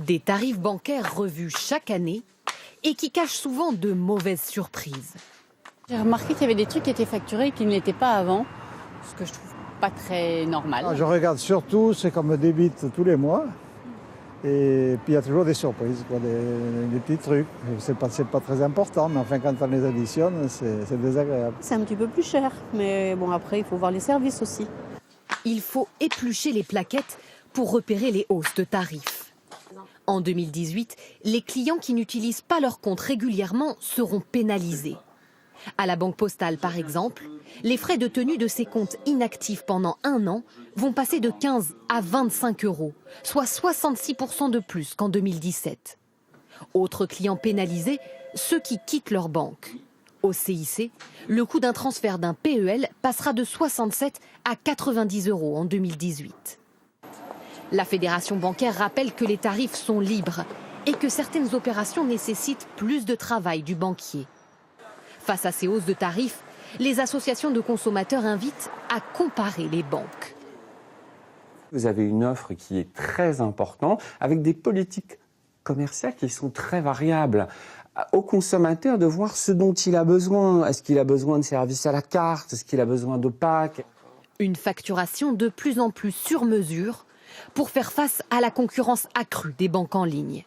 Des tarifs bancaires revus chaque année et qui cachent souvent de mauvaises surprises. J'ai remarqué qu'il y avait des trucs qui étaient facturés et qui ne l'étaient pas avant, ce que je trouve pas très normal. Je regarde surtout ce qu'on me débite tous les mois. Et puis il y a toujours des surprises, des petits trucs. C'est pas très important, mais enfin quand on les additionne, c'est désagréable. C'est un petit peu plus cher, mais bon après il faut voir les services aussi. Il faut éplucher les plaquettes pour repérer les hausses de tarifs. En 2018, les clients qui n'utilisent pas leur compte régulièrement seront pénalisés. À la Banque Postale, par exemple, les frais de tenue de ces comptes inactifs pendant 1 an vont passer de 15 à 25 €, soit 66% de plus qu'en 2017. Autres clients pénalisés, ceux qui quittent leur banque. Au CIC, le coût d'un transfert d'un PEL passera de 67 à 90 € en 2018. La Fédération bancaire rappelle que les tarifs sont libres et que certaines opérations nécessitent plus de travail du banquier. Face à ces hausses de tarifs, les associations de consommateurs invitent à comparer les banques. Vous avez une offre qui est très importante avec des politiques commerciales qui sont très variables. Au consommateur de voir ce dont il a besoin. Est-ce qu'il a besoin de services à la carte? Est-ce qu'il a besoin de packs? Une facturation de plus en plus sur mesure pour faire face à la concurrence accrue des banques en ligne.